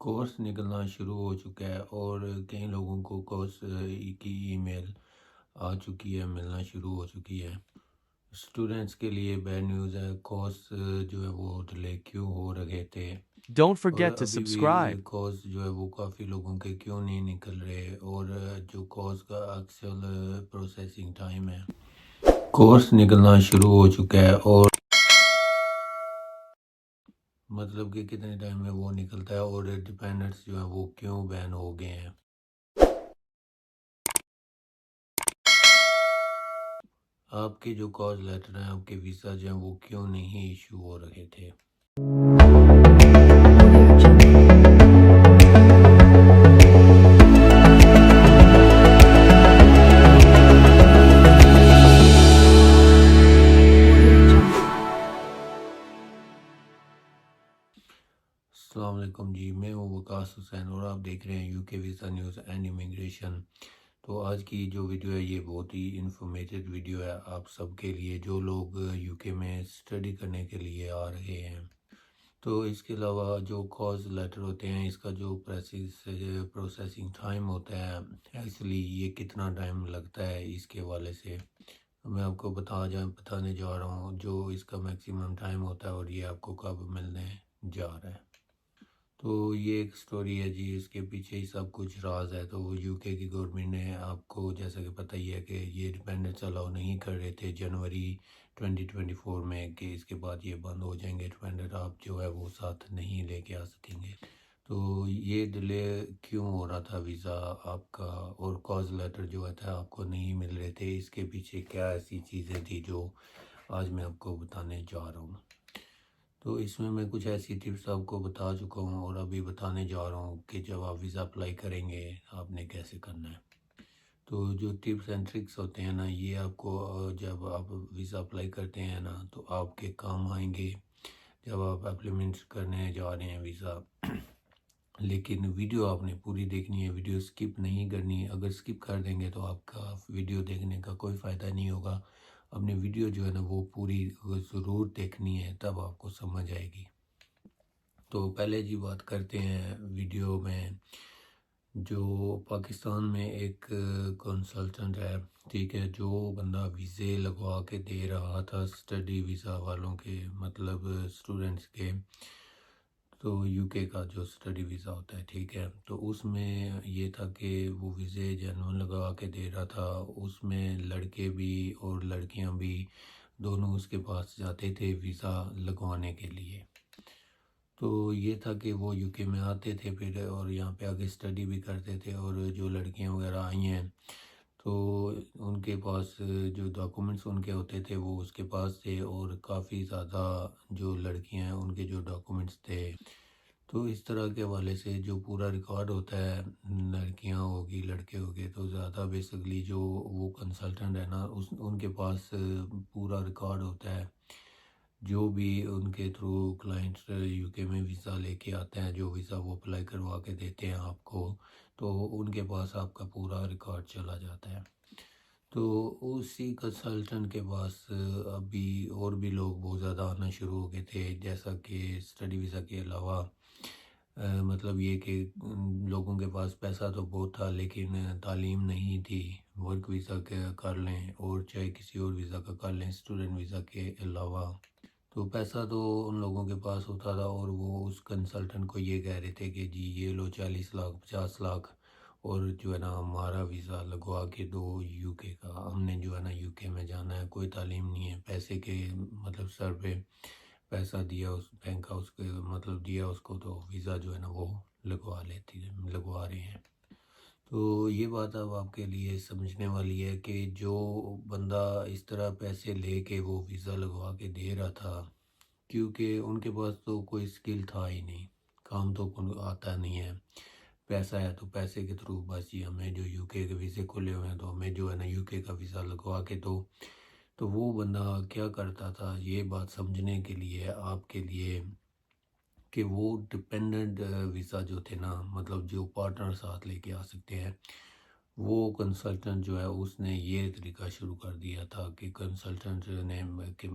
Course निकलना शुरू हो चुका है और कई लोगों को कोर्स की ईमेल आ चुकी है, मिलना शुरू हो चुकी है। स्टूडेंट्स के लिए बैड न्यूज़ है, कोर्स जो है वो डिले क्यों हो रहे थे Don't और forget to अभी भी subscribe. कोर्स जो है वो काफ़ी लोगों के क्यों नहीं निकल रहे और जो कोर्स का एक्चुअल प्रोसेसिंग टाइम है, कोर्स निकलना शुरू हो चुका है और मतलब कि कितने टाइम में वो निकलता है और डिपेंडेंट्स जो है वो क्यों बैन हो गए हैं। आपके जो कॉज लेटर हैं, आपके वीज़ा जो हैं वो क्यों नहीं इशू हो रहे थे। अस्सलाम वालेकुम जी, मैं हूँ वकास हुसैन और आप देख रहे हैं UK visa news and immigration. तो आज की जो वीडियो है ये बहुत ही इंफॉर्मेटिव वीडियो है आप सबके लिए जो लोग यूके में स्टडी करने के लिए आ रहे हैं। तो इसके अलावा जो कॉज लेटर होते हैं, इसका जो प्रोसेसिंग टाइम होता है, एक्चुअली ये कितना टाइम लगता है, इसके हवाले से मैं आपको बताने जा रहा हूँ जो इसका मैक्सिमम टाइम होता है और ये आपको कब मिलने जा रहा है। तो ये एक स्टोरी है जी, इसके पीछे ही सब कुछ राज है। तो यूके की गवर्नमेंट ने, आपको जैसा कि पता ही है कि ये डिपेंडेंस अलाउ नहीं कर रहे थे जनवरी 2024 में कि इसके बाद ये बंद हो जाएंगे, डिपेंडेंट आप जो है वो साथ नहीं लेके आ सकेंगे। तो ये डिले क्यों हो रहा था वीज़ा आपका और कॉज लेटर जो है था आपको नहीं मिल रहे थे, इसके पीछे क्या ऐसी चीज़ें थी जो आज मैं आपको बताने जा रहा हूँ। तो इसमें मैं कुछ ऐसी टिप्स आपको बता चुका हूँ और अभी बताने जा रहा हूँ कि जब आप वीज़ा अप्लाई करेंगे आपने कैसे करना है। तो जो टिप्स एंड ट्रिक्स होते हैं ना, ये आपको जब आप वीज़ा अप्लाई करते हैं ना तो आपके काम आएंगे जब आप अप्लीमेंट करने जा रहे हैं वीज़ा। लेकिन वीडियो आपने पूरी देखनी है, वीडियो स्किप नहीं करनी है। अगर स्किप कर देंगे तो आपका वीडियो देखने का कोई फ़ायदा नहीं होगा। अपनी वीडियो जो है ना वो पूरी ज़रूर देखनी है, तब आपको समझ आएगी। तो पहले जी बात करते हैं वीडियो में, जो पाकिस्तान में एक कंसल्टेंट है, ठीक है, जो बंदा वीज़े लगवा के दे रहा था स्टडी वीज़ा वालों के, मतलब स्टूडेंट्स के। तो यूके का जो स्टडी वीज़ा होता है, ठीक है, तो उसमें ये था कि वो वीज़े जेन्युइन लगा के दे रहा था। उसमें लड़के भी और लड़कियां भी दोनों उसके पास जाते थे वीज़ा लगवाने के लिए। तो ये था कि वो यूके में आते थे फिर और यहाँ पे आके स्टडी भी करते थे और जो लड़कियां वगैरह आई हैं तो उनके पास जो डॉक्यूमेंट्स उनके होते थे वो उसके पास थे और काफ़ी ज़्यादा जो लड़कियां हैं उनके जो डॉक्यूमेंट्स थे। तो इस तरह के हवाले से जो पूरा रिकॉर्ड होता है, लड़कियां होगी लड़के होंगे तो ज़्यादा बेसिकली जो वो कंसल्टेंट है ना उस उनके पास पूरा रिकॉर्ड होता है। जो भी उनके थ्रू क्लाइंट्स यूके में वीज़ा लेके आते हैं, जो वीज़ा वो अप्लाई करवा के देते हैं आपको, तो उनके पास आपका पूरा रिकॉर्ड चला जाता है। तो उसी कंसल्टेंट के पास अभी और भी लोग बहुत ज़्यादा आना शुरू हो गए थे, जैसा कि स्टडी वीज़ा के अलावा मतलब ये कि लोगों के पास पैसा तो बहुत था लेकिन तालीम नहीं थी। वर्क वीज़ा के कर लें और चाहे किसी और वीज़ा का कर लें स्टूडेंट वीज़ा के अलावा, तो पैसा तो उन लोगों के पास होता था और वो उस कंसल्टेंट को ये कह रहे थे कि जी ये लो 40 लाख 50 लाख और जो है ना हमारा वीज़ा लगवा के दो यूके का। हमने जो है ना यूके में जाना है, कोई तालीम नहीं है, पैसे के मतलब सर पे पैसा दिया उस बैंक हाउस के, मतलब दिया उसको, तो वीज़ा जो है ना वो लगवा रहे हैं। तो ये बात अब आपके लिए समझने वाली है कि जो बंदा इस तरह पैसे लेके वो वीज़ा लगवा के दे रहा था, क्योंकि उनके पास तो कोई स्किल था ही नहीं, काम तो आता नहीं है, पैसा है तो पैसे के थ्रू बस जी हमें जो यूके के वीज़े खुले हुए हैं तो हमें जो है ना यूके का वीज़ा लगवा के दो। तो वो बंदा क्या करता था, ये बात समझने के लिए आपके लिए कि वो डिपेंडेंट वीज़ा जो थे ना, मतलब जो पार्टनर साथ लेके आ सकते हैं, वो कंसल्टेंट जो है उसने ये तरीका शुरू कर दिया था कि कंसल्टेंट ने कि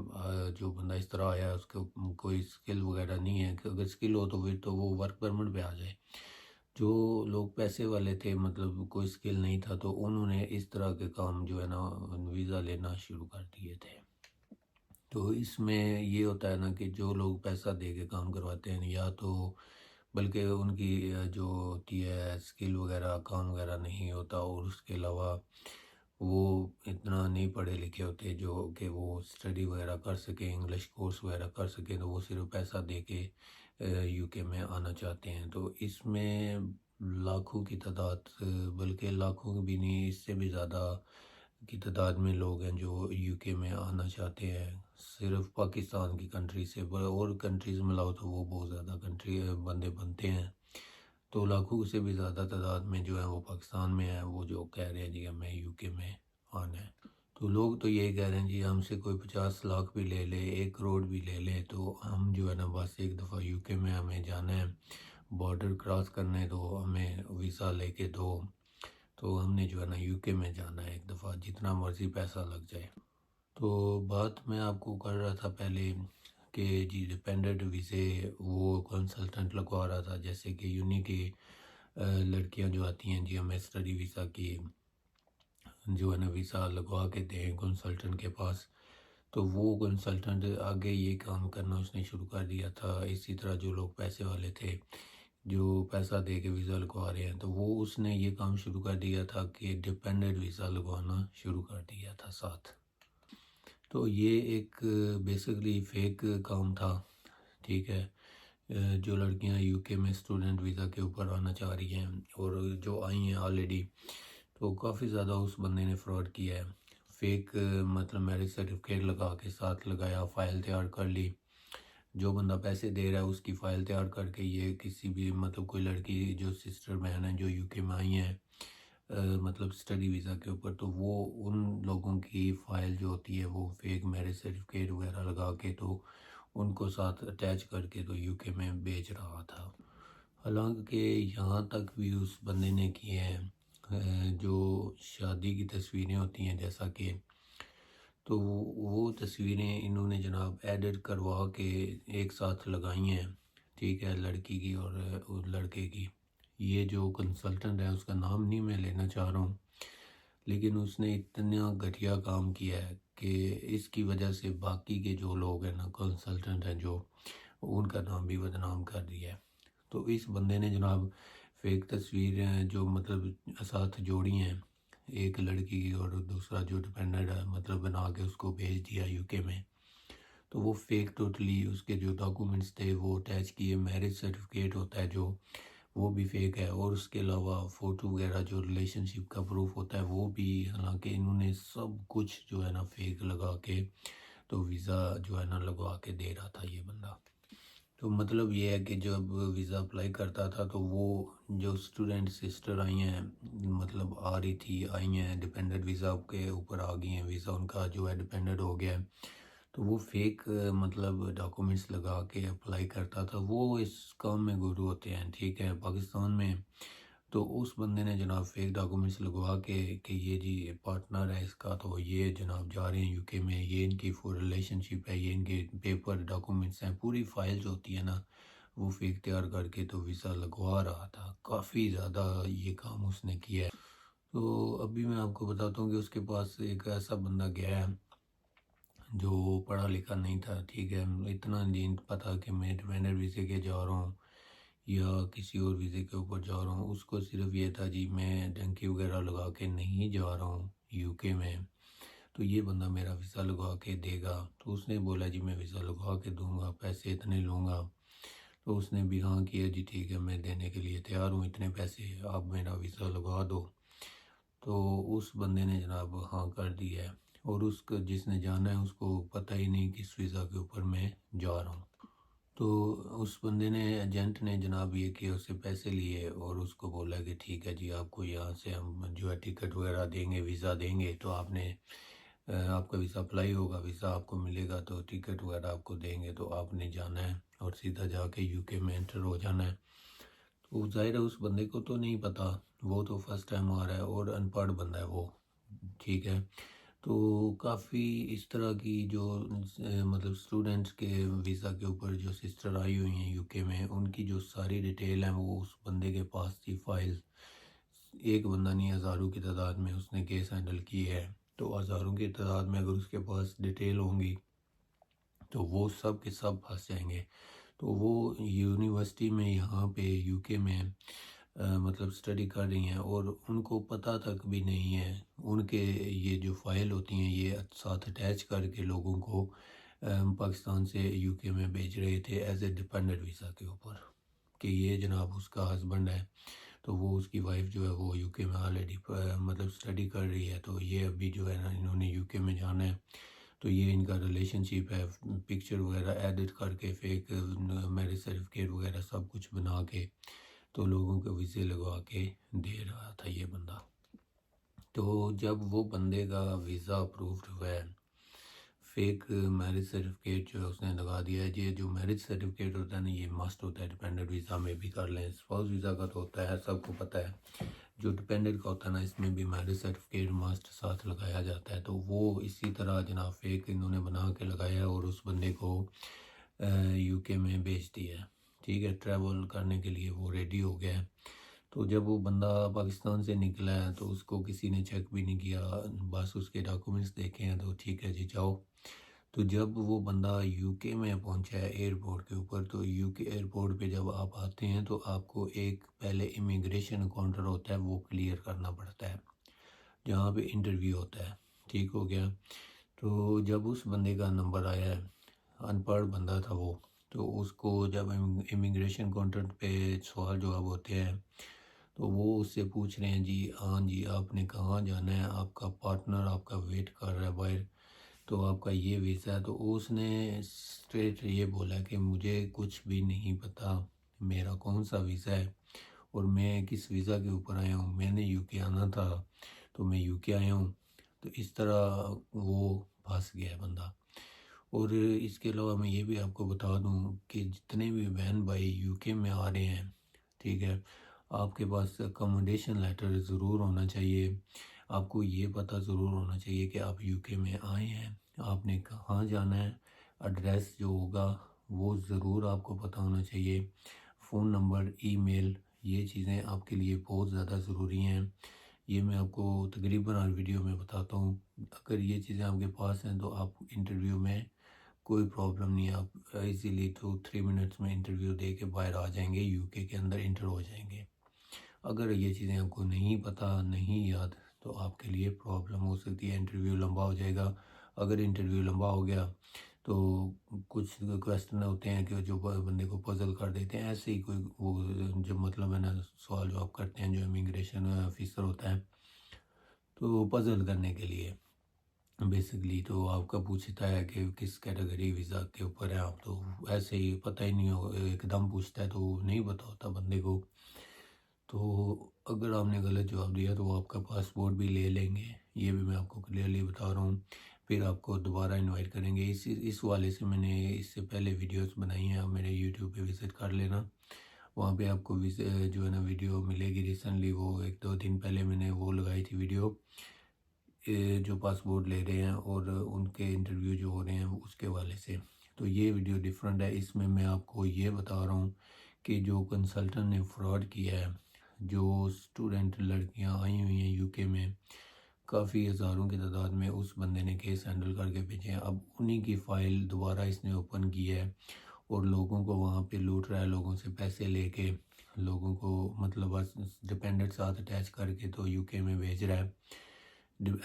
जो बंदा इस तरह आया उसको कोई स्किल वगैरह नहीं है, कि अगर स्किल हो तो फिर तो वो वर्क परमिट पे आ जाए। जो लोग पैसे वाले थे, मतलब कोई स्किल नहीं था, तो उन्होंने इस तरह के काम जो है ना वीज़ा लेना शुरू कर दिए थे। तो इसमें ये होता है ना कि जो लोग पैसा दे के काम करवाते हैं, या तो बल्कि उनकी जो होती है स्किल वगैरह काम वगैरह नहीं होता, और उसके अलावा वो इतना नहीं पढ़े लिखे होते जो कि वो स्टडी वगैरह कर सकें, इंग्लिश कोर्स वगैरह कर सकें, तो वो सिर्फ पैसा दे के यूके में आना चाहते हैं। तो इसमें लाखों की तादाद, बल्कि लाखों भी नहीं, इससे भी ज़्यादा की तादाद में लोग हैं जो यूके में आना चाहते हैं। सिर्फ पाकिस्तान की कंट्री से और कंट्रीज़ मिलाओ तो वो बहुत ज़्यादा कंट्री बंदे बनते हैं। तो लाखों से भी ज़्यादा तादाद में जो है वो पाकिस्तान में है, वो जो कह रहे हैं जी हमें यूके में आना है। तो लोग तो यही कह रहे हैं जी हमसे कोई 50 लाख भी ले ले, 1 करोड़ भी ले ले, तो हम जो है ना बस एक दफ़ा यूके में हमें जाना है, बॉर्डर क्रॉस करने दो, हमें वीज़ा लेके दो, तो हमने जो है ना यूके में जाना है एक दफ़ा, जितना मर्ज़ी पैसा लग जाए। तो बात मैं आपको कर रहा था पहले कि जी डिपेंडेंट वीज़े वो कंसल्टेंट लगवा रहा था, जैसे कि यूनी की लड़कियां जो आती हैं जी हमें स्टडी वीज़ा की जो है ना वीज़ा लगवा के दें कंसल्टेंट के पास। तो वो कंसल्टेंट आगे ये काम करना उसने शुरू कर दिया था। इसी तरह जो लोग पैसे वाले थे जो पैसा दे के वीज़ा लगवा रहे हैं, तो वो उसने ये काम शुरू कर दिया था कि डिपेंडेंट वीज़ा लगवाना शुरू कर दिया था साथ। तो ये एक बेसिकली फेक काम था, ठीक है। जो लड़कियां यूके में स्टूडेंट वीज़ा के ऊपर आना चाह रही हैं और जो आई हैं ऑलरेडी, तो काफ़ी ज़्यादा उस बंदे ने फ्रॉड किया है। फेक मतलब मैरिज सर्टिफिकेट लगा के साथ लगाया, फ़ाइल तैयार कर ली। जो बंदा पैसे दे रहा है उसकी फ़ाइल तैयार करके ये किसी भी मतलब कोई लड़की जो सिस्टर बहन है जो यूके में आई हैं मतलब स्टडी वीज़ा के ऊपर, तो वो उन लोगों की फ़ाइल जो होती है वो फेक मैरिज सर्टिफिकेट वगैरह लगा के तो उनको साथ अटैच करके तो यूके में बेच रहा था। हालांकि यहाँ तक भी उस बंदे ने किए हैं जो शादी की तस्वीरें होती हैं जैसा कि, तो वो तस्वीरें इन्होंने जनाब एडिट करवा के एक साथ लगाई हैं, ठीक है, लड़की की और लड़के की। ये जो कंसल्टेंट है उसका नाम नहीं मैं लेना चाह रहा हूँ, लेकिन उसने इतना घटिया काम किया है कि इसकी वजह से बाकी के जो लोग हैं ना कंसल्टेंट हैं जो, उनका नाम भी बदनाम कर दिया है। तो इस बंदे ने जनाब फेक तस्वीर जो मतलब साथ जोड़ी हैं एक लड़की की और दूसरा जो डिपेंडेंट है मतलब बना के उसको भेज दिया यूके में। तो वो फेक टोटली उसके जो डॉक्यूमेंट्स थे वो अटैच किए, मैरिज सर्टिफिकेट होता है जो वो भी फेक है, और उसके अलावा फ़ोटो वगैरह जो रिलेशनशिप का प्रूफ होता है वो भी, हालांकि इन्होंने सब कुछ जो है ना फेक लगा के तो वीज़ा जो है ना लगवा के दे रहा था ये बंदा। तो मतलब ये है कि जब वीज़ा अप्लाई करता था तो वो जो स्टूडेंट सिस्टर आई हैं मतलब आ रही थी आई हैं डिपेंडेंट वीज़ा के ऊपर आ गई हैं, वीज़ा उनका जो है डिपेंडेंट हो गया है, तो वो फेक मतलब डॉक्यूमेंट्स लगा के अप्लाई करता था। वो इस काम में गुरु होते हैं, ठीक है, पाकिस्तान में। तो उस बंदे ने जनाब फेक डॉक्यूमेंट्स लगवा के कि ये जी पार्टनर है इसका, तो ये जनाब जा रहे हैं यूके में, ये इनकी फुल रिलेशनशिप है, ये इनके पेपर डॉक्यूमेंट्स हैं, पूरी फाइल जो होती है ना वो फेक तैयार करके तो वीज़ा लगवा रहा था। काफ़ी ज़्यादा ये काम उसने किया है। तो अभी मैं आपको बताता हूँ कि उसके पास एक ऐसा बंदा गया है जो पढ़ा लिखा नहीं था, ठीक है, इतना नहीं पता कि मैं डिपेंडेंट वीज़े के जा रहा हूँ या किसी और वीज़े के ऊपर जा रहा हूँ। उसको सिर्फ ये था जी मैं डंकी वगैरह लगा के नहीं जा रहा हूँ यूके में, तो ये बंदा मेरा वीज़ा लगवा के देगा। तो उसने बोला जी मैं वीज़ा लगवा के दूंगा, पैसे इतने लूँगा। तो उसने भी हाँ किया जी ठीक है मैं देने के लिए तैयार हूँ, इतने पैसे आप मेरा वीज़ा लगवा दो। तो उस बंदे ने जनाब हाँ कर दिया है, और उसका जिसने जाना है उसको पता ही नहीं किस वीज़ा के ऊपर मैं जा रहा हूँ। तो उस बंदे ने एजेंट ने जनाब ये किया, उससे पैसे लिए और उसको बोला कि ठीक है जी आपको यहाँ से हम जो है टिकट वगैरह देंगे, वीज़ा देंगे, तो आपने आपका वीज़ा अप्लाई होगा, वीज़ा आपको मिलेगा तो टिकट वगैरह आपको देंगे, तो आपने जाना है और सीधा जाके यूके में एंटर हो जाना है। तो ज़ाहिर है उस बंदे को तो नहीं पता, वो तो फर्स्ट टाइम आ रहा है और अनपढ़ बंदा है वो, ठीक है। तो काफ़ी इस तरह की जो मतलब स्टूडेंट्स के वीज़ा के ऊपर जो सिस्टर आई हुई हैं यूके में, उनकी जो सारी डिटेल है वो उस बंदे के पास थी फाइल। एक बंदा नहीं, हज़ारों की तादाद में उसने केस हैंडल किए हैं। तो हज़ारों की तादाद में अगर उसके पास डिटेल होंगी तो वो सब के सब फंस जाएंगे। तो वो यूनिवर्सिटी में यहाँ पे यूके में मतलब स्टडी कर रही हैं और उनको पता तक भी नहीं है। उनके ये जो फ़ाइल होती हैं ये साथ अटैच करके लोगों को पाकिस्तान से यूके में भेज रहे थे एज ए डिपेंडेंट वीज़ा के ऊपर, कि ये जनाब उसका हस्बैंड है, तो वो उसकी वाइफ जो है वो यूके में ऑलरेडी मतलब स्टडी कर रही है, तो ये अभी जो है ना इन्होंने यूके में जाना है, तो ये इनका रिलेशनशिप है। पिक्चर वगैरह एडिट करके फेक मैरिज सर्टिफिकेट वगैरह सब कुछ बना के तो लोगों के वीज़े लगवा के दे रहा था ये बंदा। तो जब वो बंदे का वीज़ा अप्रूव्ड हुआ है, फेक मैरिज सर्टिफिकेट जो है उसने लगा दिया है। ये जो मैरिज सर्टिफिकेट होता है ना ये मस्ट होता है, डिपेंडेंट वीज़ा में भी कर लें, स्पाउस वीज़ा का तो होता है सबको पता है। जो डिपेंडेंट का होता है ना इसमें भी मैरिज सर्टिफिकेट मस्ट साथ लगाया जाता है। तो वो इसी तरह जनाब फेक इन्होंने बना के लगाया है और उस बंदे को यूके में भेज दिया है, ठीक है। ट्रैवल करने के लिए वो रेडी हो गया है। तो जब वो बंदा पाकिस्तान से निकला है तो उसको किसी ने चेक भी नहीं किया, बस उसके डॉक्यूमेंट्स देखे हैं तो ठीक है जी जाओ। तो जब वो बंदा यूके में पहुंचा है एयरपोर्ट के ऊपर, तो यूके एयरपोर्ट पे जब आप आते हैं तो आपको एक पहले इमिग्रेशन काउंटर होता है वो क्लियर करना पड़ता है, जहाँ पे इंटरव्यू होता है, ठीक हो गया। तो जब उस बंदे का नंबर आया है, अनपढ़ बंदा था वो, तो उसको जब इमिग्रेशन काउंटर पे सवाल जवाब होते हैं तो वो उससे पूछ रहे हैं जी हाँ जी आपने कहाँ जाना है, आपका पार्टनर आपका वेट कर रहा है बाहर, तो आपका ये वीज़ा है। तो उसने स्ट्रेट ये बोला कि मुझे कुछ भी नहीं पता, मेरा कौन सा वीज़ा है और मैं किस वीज़ा के ऊपर आया हूँ, मैंने यूके आना था तो मैं यूके आया हूँ। तो इस तरह वो फंस गया है बंदा। और इसके अलावा मैं ये भी आपको बता दूं कि जितने भी बहन भाई यूके में आ रहे हैं, ठीक है, आपके पास अकोमोडेशन लेटर ज़रूर होना चाहिए। आपको ये पता ज़रूर होना चाहिए कि आप यूके में आए हैं, आपने कहाँ जाना है, एड्रेस जो होगा वो ज़रूर आपको पता होना चाहिए। फ़ोन नंबर, ईमेल, ये चीज़ें आपके लिए बहुत ज़्यादा ज़रूरी हैं। ये मैं आपको तकरीबन हर वीडियो में बताता हूँ। अगर ये चीज़ें आपके पास हैं तो आप इंटरव्यू में कोई प्रॉब्लम नहीं है, आप इजीली 2-3 मिनट्स में इंटरव्यू दे के बाहर आ जाएंगे, यूके के अंदर इंटर हो जाएंगे। अगर ये चीज़ें आपको नहीं पता, नहीं याद, तो आपके लिए प्रॉब्लम हो सकती है, इंटरव्यू लंबा हो जाएगा। अगर इंटरव्यू लंबा हो गया तो कुछ क्वेश्चन होते हैं कि जो बंदे को पजल कर देते हैं, ऐसे ही कोई वो जो मतलब है ना सवाल जवाब करते हैं जो इमिग्रेशन ऑफिसर होता है, तो पजल करने के लिए बेसिकली तो आपका पूछता है कि किस कैटेगरी वीज़ा के ऊपर है आप, तो ऐसे ही पता ही नहीं हो, एकदम पूछता है तो नहीं पता होता बंदे को। तो अगर आपने गलत जवाब दिया तो वो आपका पासपोर्ट भी ले लेंगे, ये भी मैं आपको क्लियरली बता रहा हूँ। फिर आपको दोबारा इनवाइट करेंगे। इस वाले से मैंने इससे पहले वीडियोस बनाई हैं, आप मेरे यूट्यूब पे विज़िट कर लेना, वहाँ पे आपको जो है ना वीडियो मिलेगी। रिसेंटली वो 1-2 दिन पहले मैंने वो लगाई थी वीडियो, जो पासपोर्ट ले रहे हैं और उनके इंटरव्यू जो हो रहे हैं उसके वाले से। तो ये वीडियो डिफरेंट है, इसमें मैं आपको ये बता रहा हूँ कि जो कंसल्टेंट ने फ्रॉड किया है, जो स्टूडेंट लड़कियां आई हुई हैं यूके में, काफ़ी हज़ारों की तादाद में उस बंदे ने केस हैंडल करके भेजे हैं। अब उन्हीं की फ़ाइल दोबारा इसने ओपन की है और लोगों को वहाँ पे लूट रहा है, लोगों से पैसे लेके लोगों को मतलब बस डिपेंडेंट साथ अटैच करके तो यूके में भेज रहा है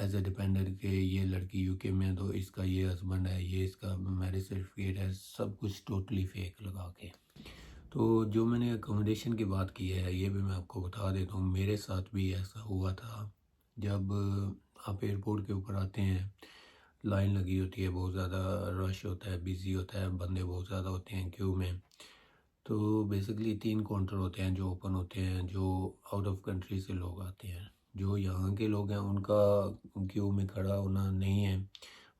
एज ए डिपेंडेंट के। ये लड़की यूके में है तो इसका ये हस्बैंड है, ये इसका मैरिज सर्टिफिकेट है, सब कुछ टोटली फेक लगा के। तो जो मैंने अकोमोडेशन की बात की है ये भी मैं आपको बता देता हूँ, मेरे साथ भी ऐसा हुआ था। जब आप एयरपोर्ट के ऊपर आते हैं, लाइन लगी होती है, बहुत ज़्यादा रश होता है, बिज़ी होता है, बंदे बहुत ज़्यादा होते हैं क्यू में। तो बेसिकली 3 काउंटर होते हैं जो ओपन होते हैं, जो आउट ऑफ कंट्री से लोग आते हैं। जो यहाँ के लोग हैं उनका क्यू में खड़ा होना नहीं है,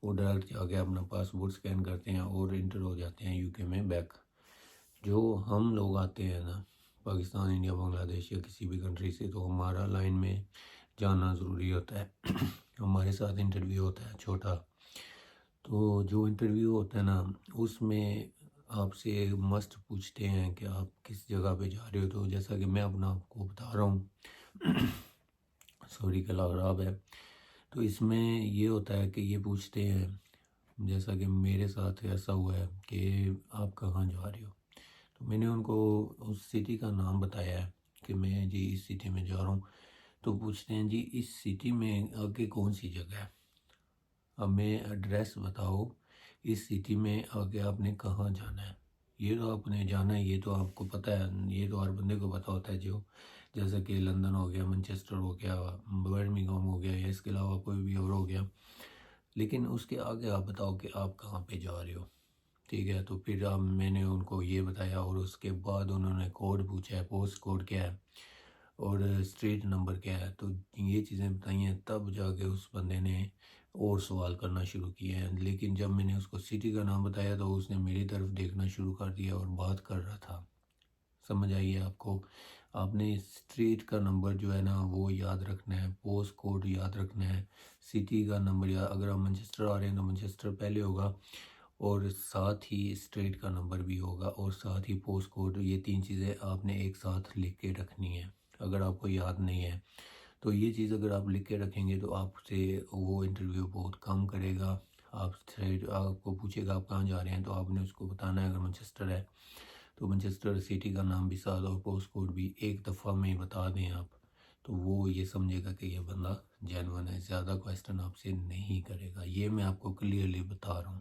वो डायरेक्ट जाके अपना पासपोर्ट स्कैन करते हैं और इंटर हो जाते हैं यूके में बैक। जो हम लोग आते हैं ना पाकिस्तान, इंडिया, बांग्लादेश या किसी भी कंट्री से, तो हमारा लाइन में जाना ज़रूरी होता है। हमारे साथ इंटरव्यू होता है छोटा, तो जो इंटरव्यू होता है ना, उसमें आपसे मस्ट पूछते हैं कि आप किस जगह पे जा रहे हो। तो जैसा कि मैं अपना आपको बता रहा हूँ, सॉरी गला खराब है। तो इसमें ये होता है कि ये पूछते हैं, जैसा कि मेरे साथ ऐसा हुआ है कि आप कहाँ जा रहे हो। तो मैंने उनको उस सिटी का नाम बताया है कि मैं जी इस सिटी में जा रहा हूँ। तो पूछते हैं जी इस सिटी में आगे कौन सी जगह है, हमें एड्रेस बताओ, इस सिटी में आगे आपने कहाँ जाना है। ये तो आपने जाना है, ये तो आपको पता है, ये तो हर बंदे को पता होता है। जो जैसा कि लंदन हो गया, मैनचेस्टर हो गया, बर्मिंघम हो गया, या इसके अलावा कोई भी और हो गया। लेकिन उसके आगे आप बताओ कि आप कहाँ पे जा रहे हो। ठीक है, तो फिर अब मैंने उनको ये बताया, और उसके बाद उन्होंने कोड पूछा है, पोस्ट कोड क्या है और स्ट्रीट नंबर क्या है। तो ये चीज़ें बताई हैं, तब जाके उस बंदे ने और सवाल करना शुरू किए हैं। लेकिन जब मैंने उसको सिटी का नाम बताया तो उसने मेरी तरफ देखना शुरू कर दिया और बात कर रहा था। समझ आई है आपको। आपने स्ट्रीट का नंबर जो है ना वो याद रखना है, पोस्ट कोड याद रखना है, सिटी का नंबर याद। अगर आप मैनचेस्टर आ रहे हैं तो मैनचेस्टर पहले होगा, और साथ ही स्ट्रीट का नंबर भी होगा, और साथ ही पोस्ट कोड। ये तीन चीज़ें आपने एक साथ लिख के रखनी है। अगर आपको याद नहीं है तो ये चीज़ अगर आप लिख के रखेंगे तो आपसे वो इंटरव्यू बहुत कम करेगा। आपको पूछेगा आप कहाँ जा रहे हैं, तो आपने उसको बताना है। अगर मैनचेस्टर है तो मैनचेस्टर सिटी का नाम भी साथ और पोस्ट कोड भी एक दफ़ा में ही बता दें आप, तो वो ये समझेगा कि ये बंदा जेन्युइन है, ज़्यादा क्वेश्चन आपसे नहीं करेगा। ये मैं आपको क्लियरली बता रहा हूँ।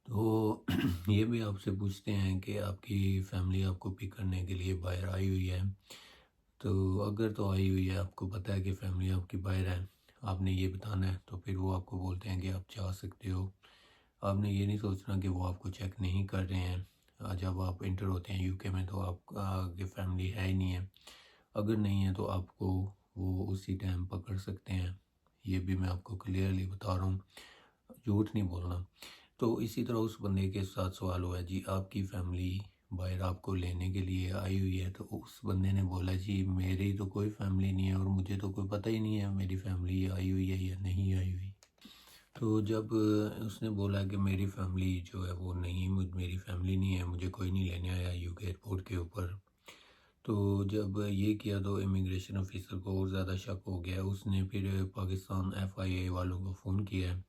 तो ये भी आपसे पूछते हैं कि आपकी फैमिली आपको पिक करने के लिए बाहर आई हुई है। तो अगर तो आई हुई है, आपको पता है कि फैमिली आपकी बाहर है, आपने ये बताना है। तो फिर वो आपको बोलते हैं कि आप जा सकते हो। आपने ये नहीं सोचना कि वो आपको चेक नहीं कर रहे हैं। जब आप इंटर होते हैं यूके में तो आपकी फैमिली है ही नहीं है। अगर नहीं है तो आपको वो उसी टाइम पकड़ सकते हैं। ये भी मैं आपको क्लियरली बता रहा हूँ, झूठ नहीं बोलना। तो इसी तरह उस बंदे के साथ सवाल हुआ जी आपकी फैमिली बाहर आपको लेने के लिए आई हुई है। तो उस बंदे ने बोला जी मेरी तो कोई फैमिली नहीं है और मुझे तो कोई पता ही नहीं है मेरी फैमिली आई हुई है या नहीं आई हुई। तो जब उसने बोला कि मेरी फैमिली जो है वो नहीं, मेरी फैमिली नहीं है, मुझे कोई नहीं लेने आया यूके एयरपोर्ट के ऊपर। तो जब ये किया तो इमिग्रेशन ऑफिसर को और ज़्यादा शक हो गया। उसने फिर पाकिस्तान FIA वालों को फ़ोन किया है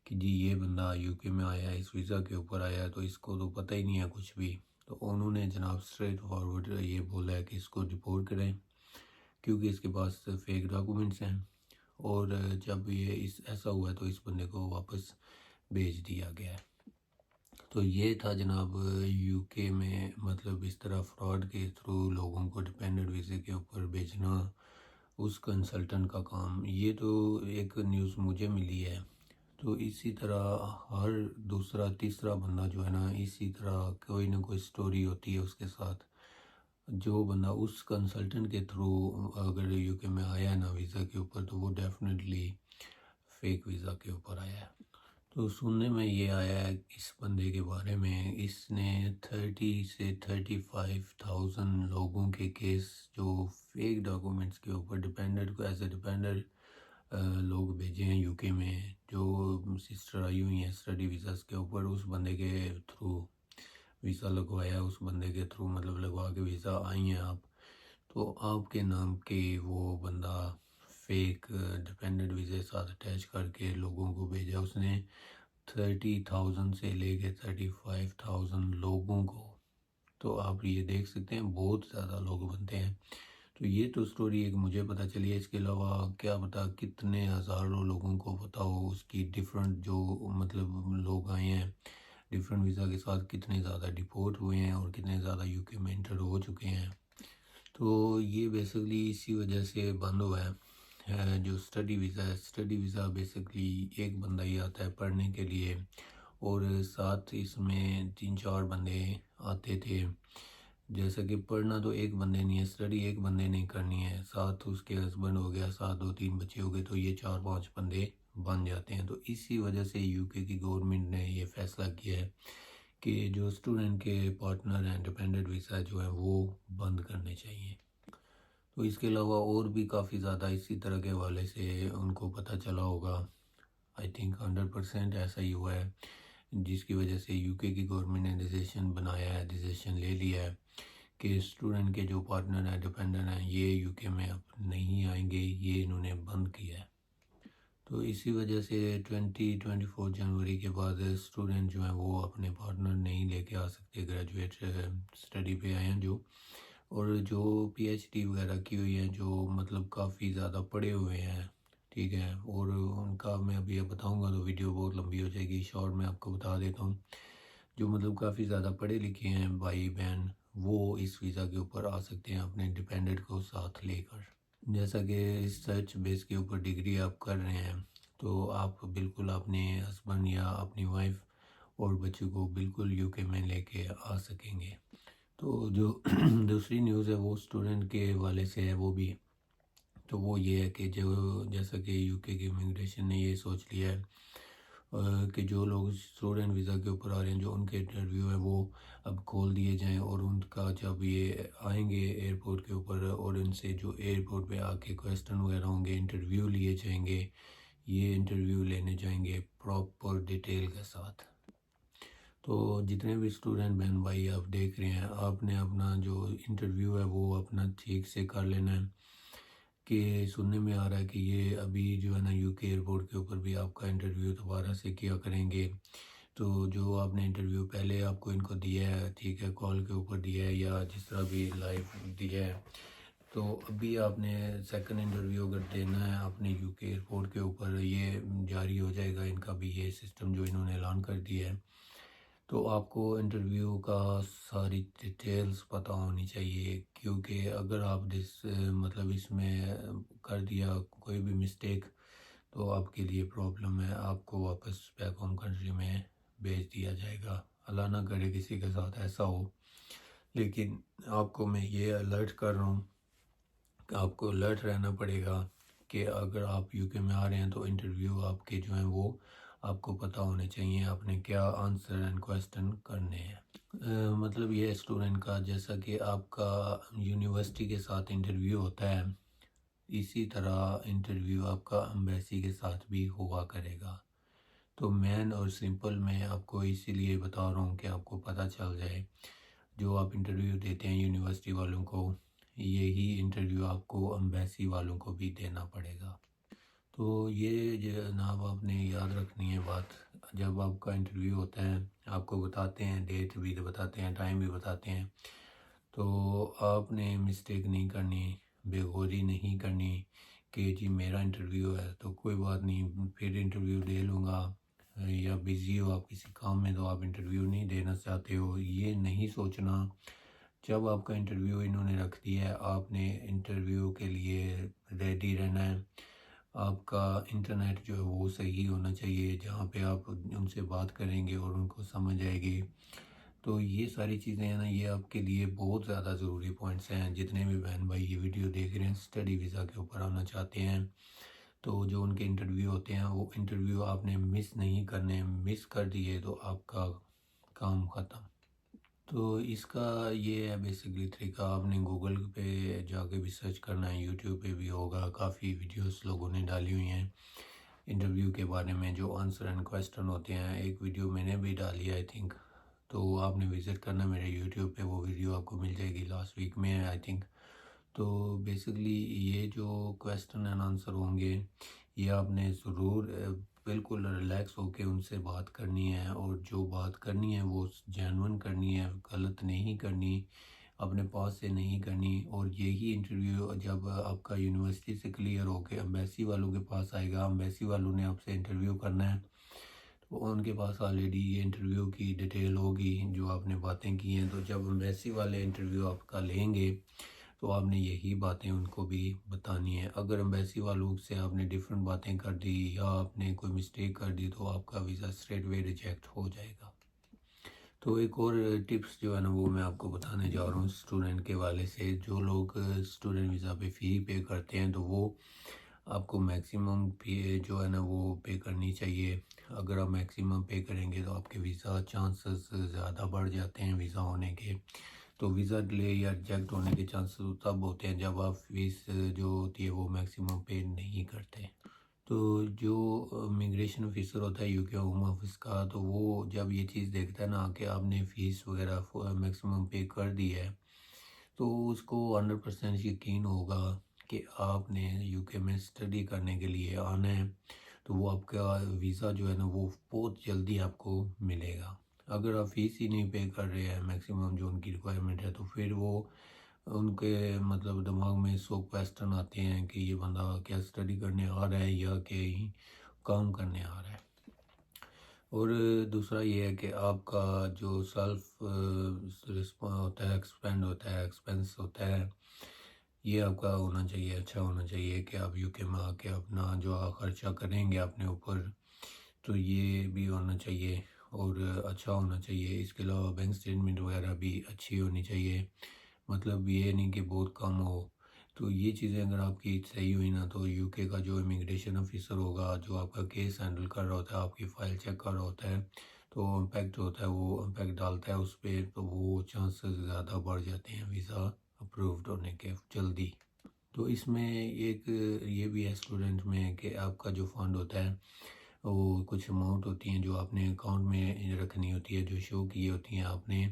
कि जी ये बंदा यूके में आया है, इस वीज़ा के ऊपर आया है, तो इसको तो पता ही नहीं है कुछ भी। तो उन्होंने जनाब स्ट्रेट फॉरवर्ड ये बोला है कि इसको डिपोर्ट करें क्योंकि इसके पास फेक डॉक्यूमेंट्स हैं। और जब ये इस ऐसा हुआ है तो इस बंदे को वापस भेज दिया गया है। तो ये था जनाब यूके में, मतलब इस तरह फ्रॉड के थ्रू लोगों को डिपेंडेंट वीज़े के ऊपर भेजना, उस कंसल्टेंट का काम। ये तो एक न्यूज़ मुझे मिली है। तो इसी तरह हर दूसरा तीसरा बंदा जो है ना, इसी तरह कोई ना कोई स्टोरी होती है उसके साथ। जो बंदा उस कंसल्टेंट के थ्रू अगर यूके में आया है ना वीज़ा के ऊपर, तो वो डेफिनेटली फेक वीज़ा के ऊपर आया है। तो सुनने में ये आया है इस बंदे के बारे में, इसने 30 से 35,000 लोगों के केस जो फेक डॉक्यूमेंट्स के ऊपर डिपेंडेंट को एज ए डिपेंडेंट लोग भेजे हैं यूके में। जो सिस्टर आई हुई हैं स्टडी वीज़ास के ऊपर, उस बंदे के थ्रू वीज़ा लगवाया, उस बंदे के थ्रू मतलब लगवा के वीज़ा आई हैं आप, तो आपके नाम के वो बंदा फेक डिपेंडेंट वीज़े साथ अटैच करके लोगों को भेजा उसने। 30,000 से लेके 35,000 लोगों को। तो आप ये देख सकते हैं बहुत ज़्यादा लोग बनते हैं। तो ये तो स्टोरी एक मुझे पता चली है, इसके अलावा क्या पता कितने हज़ारों लोगों को पता हो उसकी। डिफरेंट जो मतलब लोग आए हैं डिफरेंट वीज़ा के साथ, कितने ज़्यादा डिपोर्ट हुए हैं और कितने ज़्यादा यूके में इंटर हो चुके हैं। तो ये बेसिकली इसी वजह से बंद हुआ है। जो स्टडी वीज़ा है, स्टडी वीज़ा बेसिकली एक बंदा ही आता है पढ़ने के लिए, और साथ इसमें 3-4 बंदे आते थे। जैसा कि पढ़ना तो एक बंदे नहीं है, स्टडी एक बंदे नहीं करनी है, साथ उसके हस्बैंड हो गया, साथ 2-3 बच्चे हो गए, तो ये 4-5 बंदे बन जाते हैं। तो इसी वजह से यूके की गवर्नमेंट ने ये फैसला किया है कि जो स्टूडेंट के पार्टनर हैं डिपेंडेंट वीज़ा जो है वो बंद करने चाहिए। तो इसके अलावा और भी काफ़ी ज़्यादा इसी तरह के हवाले से उनको पता चला होगा। आई थिंक 100% ऐसा ही हुआ है, जिसकी वजह से यूके की गवर्नमेंट ने डिसीजन बनाया है, डिसीजन ले लिया है कि स्टूडेंट के जो पार्टनर हैं डिपेंडेंट हैं ये यूके में अब नहीं आएंगे, ये इन्होंने बंद किया है। तो इसी वजह से 24 जनवरी के बाद स्टूडेंट जो हैं वो अपने पार्टनर नहीं लेके आ सकते, ग्रेजुएट स्टडी पे आए हैं जो, और जो पीएचडी वगैरह की हुई है, जो मतलब काफ़ी ज़्यादा पढ़े हुए हैं, ठीक है, और उनका मैं अभी बताऊंगा तो वीडियो बहुत लंबी हो जाएगी, शॉर्ट में आपको बता देता हूँ। जो मतलब काफ़ी ज़्यादा पढ़े लिखे हैं भाई बहन, वो इस वीज़ा के ऊपर आ सकते हैं अपने डिपेंडेंट को साथ लेकर। जैसा कि रिसर्च बेस के ऊपर डिग्री आप कर रहे हैं तो आप बिल्कुल अपने हस्बैंड या अपनी वाइफ और बच्चों को बिल्कुल यूके में लेके आ सकेंगे। तो जो दूसरी न्यूज़ है वो स्टूडेंट के वाले से है वो भी। तो वो ये है कि जो जैसा कि यूके की इमिग्रेशन ने ये सोच लिया है कि जो लोग स्टूडेंट वीज़ा के ऊपर आ रहे हैं, जो उनके इंटरव्यू है वो अब खोल दिए जाएं, और उनका जब ये आएंगे एयरपोर्ट के ऊपर और उनसे जो एयरपोर्ट पे आके क्वेश्चन वगैरह होंगे, इंटरव्यू लिए जाएंगे, ये इंटरव्यू लेने जाएंगे प्रॉपर डिटेल के साथ। तो जितने भी स्टूडेंट बहन भाई आप देख रहे हैं, आपने अपना जो इंटरव्यू है वो अपना ठीक से कर लेना है। कि सुनने में आ रहा है कि ये अभी जो है ना यूके एयरपोर्ट के ऊपर भी आपका इंटरव्यू दोबारा से किया करेंगे। तो जो आपने इंटरव्यू पहले आपको इनको दिया है, ठीक है, कॉल के ऊपर दिया है या जिस तरह भी लाइव दिया है, तो अभी आपने सेकंड इंटरव्यू अगर देना है अपने यूके एयरपोर्ट के ऊपर, ये जारी हो जाएगा इनका भी ये सिस्टम जो इन्होंने ऐलान कर दिया है। तो आपको इंटरव्यू का सारी डिटेल्स पता होनी चाहिए, क्योंकि अगर आप मतलब इसमें कर दिया कोई भी मिस्टेक तो आपके लिए प्रॉब्लम है, आपको वापस बैक होम कंट्री में भेज दिया जाएगा। अल्लाह ना करे किसी के साथ ऐसा हो, लेकिन आपको मैं ये अलर्ट कर रहा हूँ कि आपको अलर्ट रहना पड़ेगा कि अगर आप यूके में आ रहे हैं तो इंटरव्यू आपके जो हैं वो आपको पता होने चाहिए, आपने क्या आंसर एंड क्वेश्चन करने हैं। मतलब ये स्टूडेंट का जैसा कि आपका यूनिवर्सिटी के साथ इंटरव्यू होता है, इसी तरह इंटरव्यू आपका एम्बेसी के साथ भी हुआ करेगा। तो मेन और सिंपल मैं आपको इसीलिए बता रहा हूँ कि आपको पता चल जाए, जो आप इंटरव्यू देते हैं यूनिवर्सिटी वालों को, यही इंटरव्यू आपको एम्बेसी वालों को भी देना पड़ेगा। तो ये जनाब आपने याद रखनी है बात, जब आपका इंटरव्यू होता है आपको बताते हैं, डेट भी बताते हैं, टाइम भी बताते हैं, तो आपने मिस्टेक नहीं करनी, बेगौरी नहीं करनी कि जी मेरा इंटरव्यू है तो कोई बात नहीं फिर इंटरव्यू दे लूँगा, या बिज़ी हो आप किसी काम में तो आप इंटरव्यू नहीं देना चाहते हो, ये नहीं सोचना। जब आपका इंटरव्यू इन्होंने रख दिया है आपने इंटरव्यू के लिए रेडी रहना है। आपका इंटरनेट जो है वो सही होना चाहिए, जहाँ पे आप उनसे बात करेंगे और उनको समझ आएगी। तो ये सारी चीज़ें हैं ना, ये आपके लिए बहुत ज़्यादा ज़रूरी पॉइंट्स हैं। जितने भी बहन भाई ये वीडियो देख रहे हैं, स्टडी वीज़ा के ऊपर आना चाहते हैं, तो जो उनके इंटरव्यू होते हैं वो इंटरव्यू आपने मिस नहीं करने, मिस कर दिए तो आपका काम ख़त्म। तो इसका ये है बेसिकली तरीका, आपने गूगल पे जाके भी सर्च करना है, यूट्यूब पे भी होगा, काफ़ी वीडियोस लोगों ने डाली हुई हैं इंटरव्यू के बारे में, जो आंसर एंड क्वेश्चन होते हैं। एक वीडियो मैंने भी डाली है आई थिंक, तो आपने विज़िट करना मेरे यूट्यूब पे, वो वीडियो आपको मिल जाएगी, लास्ट वीक में है आई थिंक। तो बेसिकली ये जो क्वेश्चन एंड आंसर होंगे ये आपने ज़रूर बिल्कुल रिलैक्स होके उनसे बात करनी है, और जो बात करनी है वो जेन्युइन करनी है, गलत नहीं करनी, अपने पास से नहीं करनी। और यही इंटरव्यू जब आपका यूनिवर्सिटी से क्लियर होके एम्बेसी वालों के पास आएगा, एम्बेसी वालों ने आपसे इंटरव्यू करना है, तो उनके पास ऑलरेडी ये इंटरव्यू की डिटेल होगी जो आपने बातें की हैं। तो जब एम्बेसी वाले इंटरव्यू आपका लेंगे तो आपने यही बातें उनको भी बतानी है। अगर एम्बेसी वालों से आपने डिफरेंट बातें कर दी या आपने कोई मिस्टेक कर दी तो आपका वीज़ा स्ट्रेट वे रिजेक्ट हो जाएगा। तो एक और टिप्स जो है ना वो मैं आपको बताने जा रहा हूँ स्टूडेंट के वाले से। जो लोग स्टूडेंट वीज़ा पे फ़ी पे करते हैं तो वो आपको मैक्सिमम पे जो है ना वो पे करनी चाहिए। अगर आप मैक्सिमम पे करेंगे तो आपके वीज़ा चांसेस ज़्यादा बढ़ जाते हैं वीज़ा होने के। तो वीज़ा डिले या रिजेक्ट होने के चांसेस तब होते हैं जब आप फीस जो होती है वो मैक्सिमम पे नहीं करते। तो जो इमिग्रेशन ऑफिसर होता है यूके होम ऑफिस का, तो वो जब ये चीज़ देखता है ना कि आपने फ़ीस वगैरह मैक्सिमम पे कर दी है, तो उसको 100% यकीन होगा कि आपने यूके में स्टडी करने के लिए आना है। तो वो आपका वीज़ा जो है ना वो बहुत जल्दी आपको मिलेगा। अगर आप फ़ीस ही नहीं पे कर रहे हैं मैक्सिमम जो उनकी रिक्वायरमेंट है, तो फिर वो उनके मतलब दिमाग में 100 क्वेश्चन आते हैं कि ये बंदा क्या स्टडी करने आ रहा है या कि ही काम करने आ रहा है। और दूसरा ये है कि आपका जो सेल्फ रिस्पॉन्स होता है, एक्सपेंस होता है, ये आपका होना चाहिए, अच्छा होना चाहिए कि आप यूके में आके अपना जो खर्चा करेंगे अपने ऊपर, तो ये भी होना चाहिए और अच्छा होना चाहिए। इसके अलावा बैंक स्टेटमेंट वगैरह भी अच्छी होनी चाहिए, मतलब ये नहीं कि बहुत कम हो। तो ये चीज़ें अगर आपकी सही हुई ना, तो यूके का जो इमिग्रेशन ऑफिसर होगा जो आपका केस हैंडल कर रहा होता है, आपकी फ़ाइल चेक कर रहा होता है, तो इम्पैक्ट होता है, वो इम्पैक्ट डालता है उस पर, तो वो चांसेस ज़्यादा बढ़ जाते हैं वीज़ा अप्रूव्ड होने के जल्दी। तो इसमें एक ये भी है स्टूडेंट में कि आपका जो फ़ंड होता है वो कुछ अमाउंट होती हैं जो आपने अकाउंट में रखनी होती है, जो शो की होती हैं आपने।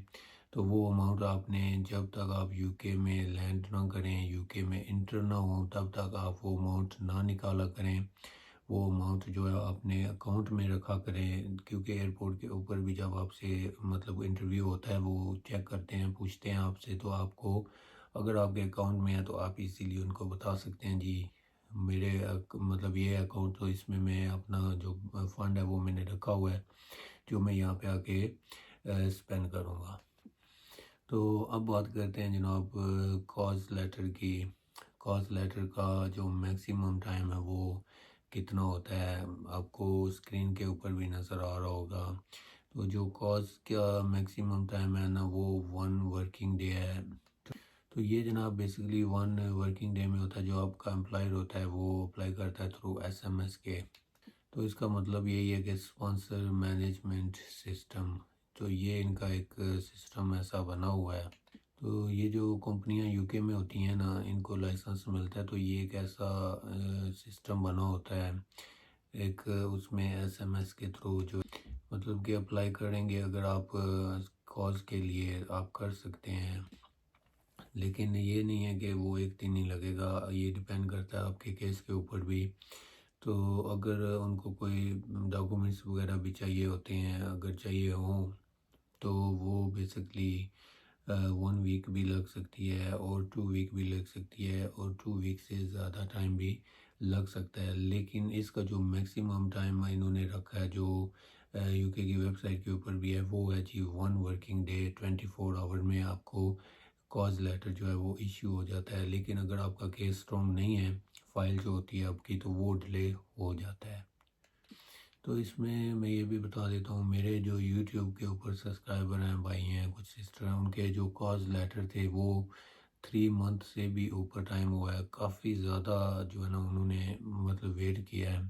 तो वो अमाउंट आपने जब तक आप यूके में लैंड ना करें, यूके में इंटर ना हो, तब तक आप वो अमाउंट ना निकाला करें। वो अमाउंट जो है अपने अकाउंट में रखा करें, क्योंकि एयरपोर्ट के ऊपर भी जब आपसे मतलब इंटरव्यू होता है वो चेक करते हैं, पूछते हैं आपसे, तो आपको अगर आपके अकाउंट में है तो आप इजीली उनको बता सकते हैं जी मेरे मतलब ये अकाउंट, तो इसमें मैं अपना जो फ़ंड है वो मैंने रखा हुआ है जो मैं यहाँ पे आके स्पेंड करूँगा। तो अब बात करते हैं जनाब कॉज लेटर की। कॉज लेटर का जो मैक्सिमम टाइम है वो कितना होता है, आपको स्क्रीन के ऊपर भी नज़र आ रहा होगा। तो जो कॉज का मैक्सिमम टाइम है ना वो 1 वर्किंग डे है। तो ये जनाब बेसिकली 1 वर्किंग डे में होता है। जो आपका एम्प्लॉयर होता है वो अप्लाई करता है थ्रू एसएमएस के। तो इसका मतलब यही है कि स्पॉन्सर मैनेजमेंट सिस्टम, तो ये इनका एक सिस्टम ऐसा बना हुआ है। तो ये जो कंपनियां यूके में होती हैं ना, इनको लाइसेंस मिलता है, तो ये एक ऐसा सिस्टम बना होता है एक, उसमें एसएमएस के थ्रू जो मतलब कि अप्लाई करेंगे अगर आप कॉज के लिए आप कर सकते हैं। लेकिन ये नहीं है कि वो एक दिन ही लगेगा, ये डिपेंड करता है आपके केस के ऊपर भी। तो अगर उनको कोई डॉक्यूमेंट्स वगैरह भी चाहिए होते हैं, अगर चाहिए हों, तो वो बेसिकली 1 वीक भी लग सकती है और 2 वीक भी लग सकती है और 2 वीक से ज़्यादा टाइम भी लग सकता है। लेकिन इसका जो मैक्सिमम टाइम इन्होंने रखा है जो यूके की वेबसाइट के ऊपर भी है, वो है जी 1 वर्किंग डे। 24 आवर में आपको कॉज लेटर जो है वो इश्यू हो जाता है। लेकिन अगर आपका केस स्ट्रॉन्ग नहीं है, फाइल जो होती है आपकी, तो वो डिले हो जाता है। तो इसमें मैं ये भी बता देता हूँ, मेरे जो यूट्यूब के ऊपर सब्सक्राइबर हैं, भाई हैं, कुछ सिस्टर हैं, उनके जो कॉज लेटर थे वो 3 मंथ से भी ऊपर टाइम हुआ है। काफ़ी ज़्यादा जो है ना उन्होंने मतलब वेट किया है,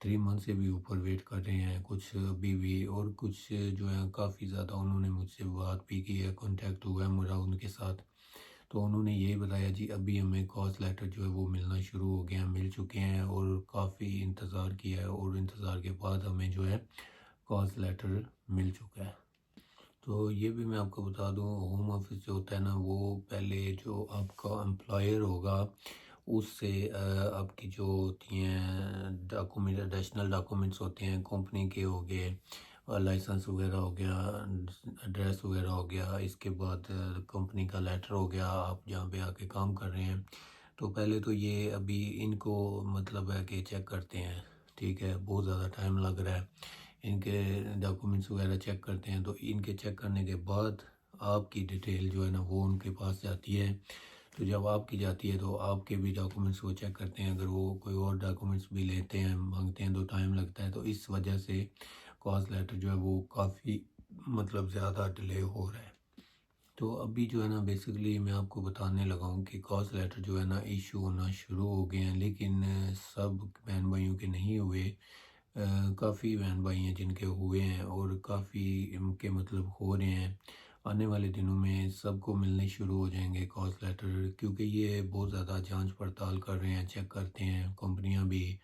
3 मंथ से भी ऊपर वेट कर रहे हैं कुछ अभी भी, और कुछ जो है काफ़ी ज़्यादा उन्होंने मुझसे बात भी की है, कांटेक्ट हुआ है मेरा उनके साथ। तो उन्होंने यही बताया जी अभी हमें कॉज लेटर जो है वो मिलना शुरू हो गया, मिल चुके हैं, और काफ़ी इंतज़ार किया है और इंतज़ार के बाद हमें जो है कॉज लेटर मिल चुका है। तो ये भी मैं आपको बता दूं, होम ऑफिस जो होता है ना वो पहले जो आपका एम्प्लॉयर होगा उससे आपकी जो होती हैं डॉक्यूमेंट, एडिशनल डॉक्यूमेंट्स होते हैं कंपनी के हो गए, लाइसेंस वगैरह हो गया, एड्रेस वगैरह हो गया, इसके बाद कंपनी का लेटर हो गया, आप जहाँ पे आके काम कर रहे हैं। तो पहले तो ये अभी इनको मतलब है कि चेक करते हैं, ठीक है, बहुत ज़्यादा टाइम लग रहा है, इनके डॉक्यूमेंट्स वगैरह चेक करते हैं। तो इनके चेक करने के बाद आपकी डिटेल जो है ना वो उनके पास जाती है। तो जब आपकी जाती है तो आपके भी डॉक्यूमेंट्स वो चेक करते हैं, अगर वो कोई और डॉक्यूमेंट्स भी लेते हैं, मांगते हैं, तो टाइम लगता है। तो इस वजह से कॉज लेटर जो है वो काफ़ी मतलब ज़्यादा डिले हो रहा है। तो अभी जो है ना बेसिकली मैं आपको बताने लगा हूँ कि कॉज लेटर जो है ना इशू होना शुरू हो गए हैं, लेकिन सब बहन भाइयों के नहीं हुए। काफ़ी बहन भाई हैं जिनके हुए हैं और काफ़ी इनके मतलब हो रहे हैं। आने वाले दिनों में सबको मिलने शुरू हो जाएंगे कॉज लेटर, क्योंकि ये बहुत ज़्यादा जांच पड़ताल कर रहे हैं, चेक करते हैं कंपनियां भी,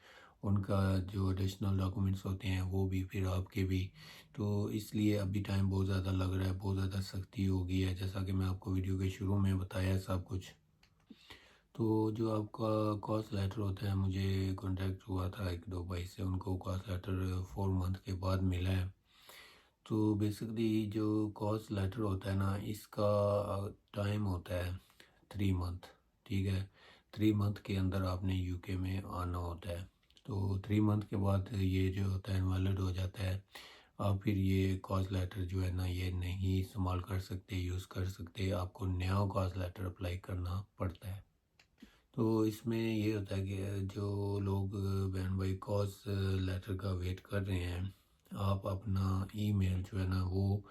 उनका जो एडिशनल डॉक्यूमेंट्स होते हैं वो भी, फिर आपके भी। तो इसलिए अभी टाइम बहुत ज़्यादा लग रहा है, बहुत ज़्यादा सख्ती हो गई है, जैसा कि मैं आपको वीडियो के शुरू में बताया सब कुछ। तो जो आपका कॉस्ट लेटर होता है, मुझे कांटेक्ट हुआ था एक दो भाई से, उनको कॉस्ट लेटर 4 मंथ के बाद मिला है। तो बेसिकली जो कॉस्ट लेटर होता है ना, इसका टाइम होता है 3 मंथ। ठीक है, 3 मंथ के अंदर आपने यूके में आना होता है। तो 3 मंथ के बाद ये जो होता है इनवैलिड हो जाता है। आप फिर ये कॉज लेटर जो है ना ये नहीं इस्तेमाल कर सकते, यूज़ कर सकते, आपको नया कॉज लेटर अप्लाई करना पड़ता है। तो इसमें ये होता है कि जो लोग बहन भाई कॉज लेटर का वेट कर रहे हैं, आप अपना ईमेल जो है ना वो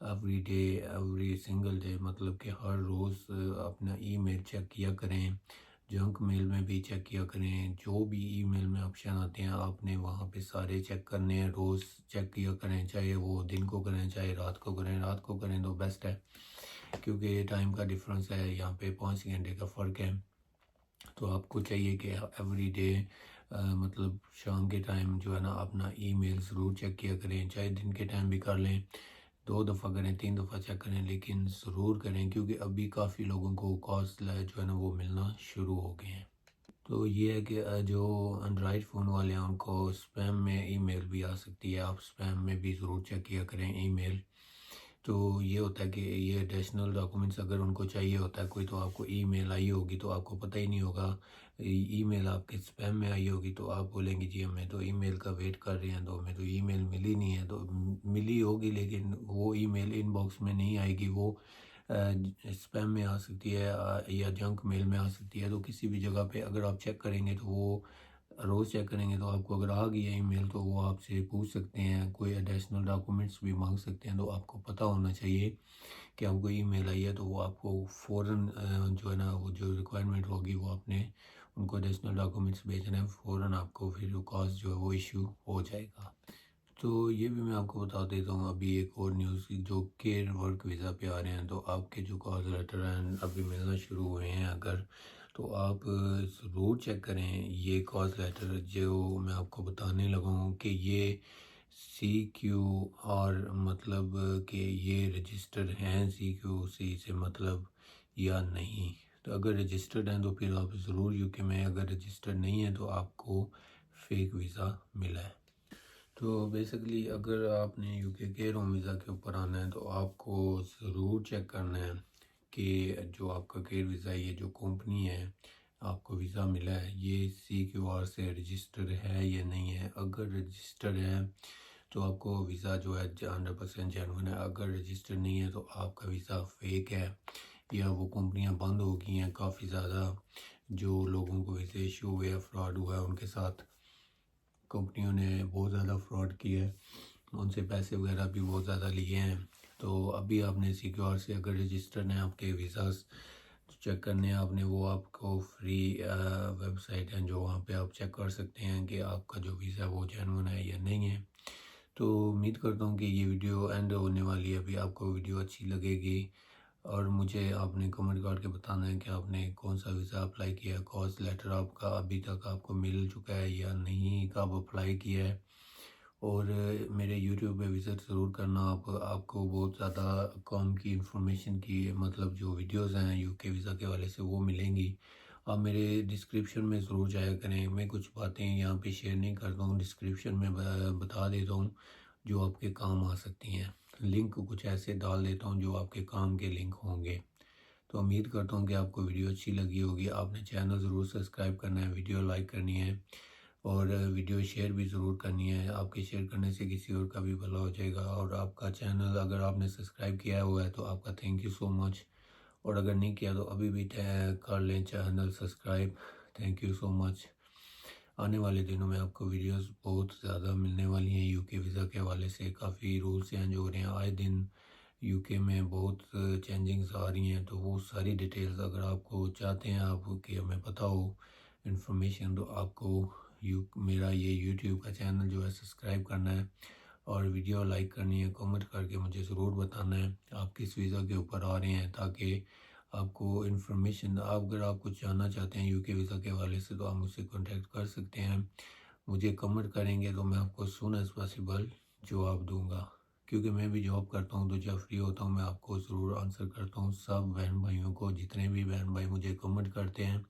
every day, every single day, मतलब कि हर रोज़ अपना ईमेल चेक किया करें। जंक मेल में भी चेक किया करें, जो भी ईमेल में ऑप्शन आते हैं आपने वहाँ पे सारे चेक करने हैं, रोज़ चेक किया करें, चाहे वो दिन को करें चाहे रात को करें। रात को करें तो बेस्ट है, क्योंकि टाइम का डिफरेंस है, यहाँ पे 5 घंटे का फ़र्क है। तो आपको चाहिए कि एवरी डे मतलब शाम के टाइम जो है ना अपना ईमेल ज़रूर चेक किया करें, चाहे दिन के टाइम भी कर लें, 2 दफ़ा करें, 3 दफ़ा चेक करें, लेकिन ज़रूर करें, क्योंकि अभी काफ़ी लोगों को कॉल्स जो है ना वो मिलना शुरू हो गए हैं। तो ये है कि जो एंड्रॉयड फ़ोन वाले हैं उनको स्पैम में ईमेल भी आ सकती है, आप स्पैम में भी ज़रूर चेक किया करें ईमेल। तो ये होता है कि ये एडिशनल डॉक्यूमेंट्स अगर उनको चाहिए होता है कोई, तो आपको ईमेल आई होगी तो आपको पता ही नहीं होगा। ईमेल आपके स्पैम में आई होगी तो आप बोलेंगे जी हमें तो ईमेल का वेट कर रहे हैं, तो हमें तो ईमेल मिली नहीं है। तो मिली होगी, लेकिन वो ईमेल इनबॉक्स में नहीं आएगी, वो स्पैम में आ सकती है, या जंक मेल में आ सकती है। तो किसी भी जगह पे अगर आप चेक करेंगे तो वो रोज़ चेक करेंगे, तो आपको अगर आ गई है ईमेल तो वो आपसे पूछ सकते हैं, कोई एडिशनल डॉक्यूमेंट्स भी मांग सकते हैं। तो आपको पता होना चाहिए कि आपको ईमेल आई है, तो वो आपको फ़ौरन जो है ना वो जो रिक्वायरमेंट होगी वो आपने उनको एडिशनल डॉक्यूमेंट्स भेजना है, फ़ौरन आपको फिर कॉस्ट जो है वो इशू हो जाएगा। तो ये भी मैं आपको बता देता हूँ अभी एक और न्यूज़ की, जो केयर वर्क वीज़ा पे आ रहे हैं, तो आपके जो कॉल लेटर हैं अभी मिलना शुरू हुए हैं अगर, तो आप ज़रूर चेक करें ये कॉल लेटर जो मैं आपको बताने लगा हूँ कि ये CQR मतलब कि ये रजिस्टर्ड हैं CQC से मतलब या नहीं। तो अगर रजिस्टर्ड हैं तो फिर आप ज़रूर यूके में, अगर रजिस्टर्ड नहीं है तो आपको फेक वीज़ा मिला है। तो बेसिकली अगर आपने यूके के होम वीज़ा के ऊपर आना है तो आपको ज़रूर चेक करना है कि जो आपका केयर वीज़ा, ये जो कंपनी है आपको वीज़ा मिला है, ये CQR से रजिस्टर है या नहीं है। अगर रजिस्टर है तो आपको वीज़ा जो है 100% जेन्युइन है। अगर रजिस्टर नहीं है तो आपका वीज़ा फेक है, या वो कंपनियां बंद हो गई हैं। काफ़ी ज़्यादा जो लोगों को वीज़े इशू हुए हैं, फ्रॉड हुआ है उनके साथ, कंपनियों ने बहुत ज़्यादा फ्रॉड किया है, उनसे पैसे वगैरह भी बहुत ज़्यादा लिए हैं। तो अभी आपने सिक्योर से अगर रजिस्टर्ड हैं आपके वीज़ास चेक करने हैं आपने, वो आपको फ्री वेबसाइट है जो वहाँ पे आप चेक कर सकते हैं कि आपका जो वीज़ा वो जेन्युइन है या नहीं है। तो उम्मीद करता हूँ कि ये वीडियो एंड होने वाली है, अभी आपको वीडियो अच्छी लगेगी, और मुझे आपने कमेंट करके बताना है कि आपने कौन सा वीज़ा अप्लाई किया है, कॉज लेटर आपका अभी तक आपको मिल चुका है या नहीं, कब अप्लाई किया है। और मेरे यूट्यूब पे विज़िट ज़रूर करना, आपको बहुत ज़्यादा काम की इंफॉर्मेशन की मतलब जो वीडियोस हैं यूके वीज़ा के हवाले से वो मिलेंगी। आप मेरे डिस्क्रिप्शन में ज़रूर जाया करें, मैं कुछ बातें यहाँ पे शेयर नहीं करता हूँ, डिस्क्रिप्शन में बता देता हूँ जो आपके काम आ सकती हैं। लिंक कुछ ऐसे डाल देता हूँ जो आपके काम के लिंक होंगे। तो उम्मीद करता हूँ कि आपको वीडियो अच्छी लगी होगी। आपने चैनल ज़रूर सब्सक्राइब करना है, वीडियो लाइक करनी है, और वीडियो शेयर भी ज़रूर करनी है। आपके शेयर करने से किसी और का भी भला हो जाएगा। और आपका चैनल अगर आपने सब्सक्राइब किया हुआ है तो आपका थैंक यू सो मच, और अगर नहीं किया तो अभी भी कर लें channel subscribe. Thank you so much. आने वाले दिनों में आपको वीडियोस बहुत ज़्यादा मिलने वाली हैं यूके वीज़ा के हवाले से, काफ़ी रूल्स चेंज हो रहे हैं आए दिन, यूके में बहुत चेंजिंग्स आ रही हैं, तो वो सारी डिटेल्स अगर आपको चाहते हैं आप कि हमें पता हो इन्फॉर्मेशन, तो आपको मेरा ये यूट्यूब का चैनल जो है सब्सक्राइब करना है और वीडियो लाइक करनी है, कमेंट करके मुझे ज़रूर बताना है आप किस वीज़ा के ऊपर आ रहे हैं, ताकि आपको इन्फॉर्मेशन अगर आप कुछ जानना चाहते हैं यूके वीज़ा के हवाले से तो आप मुझसे कॉन्टेक्ट कर सकते हैं। मुझे कमेंट करेंगे तो मैं आपको सून एज़ पॉसिबल जवाब दूंगा, क्योंकि मैं भी जॉब करता हूं तो जब फ्री होता हूं मैं आपको ज़रूर आंसर करता हूं, सब बहन भाइयों को, जितने भी बहन भाई मुझे कमेंट करते हैं।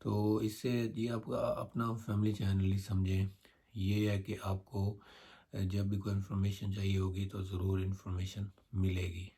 तो इससे ये आपका अपना फैमिली चैनल ही समझें। ये है कि आपको जब भी कोई इन्फॉर्मेशन चाहिए होगी तो ज़रूर इन्फॉर्मेशन मिलेगी।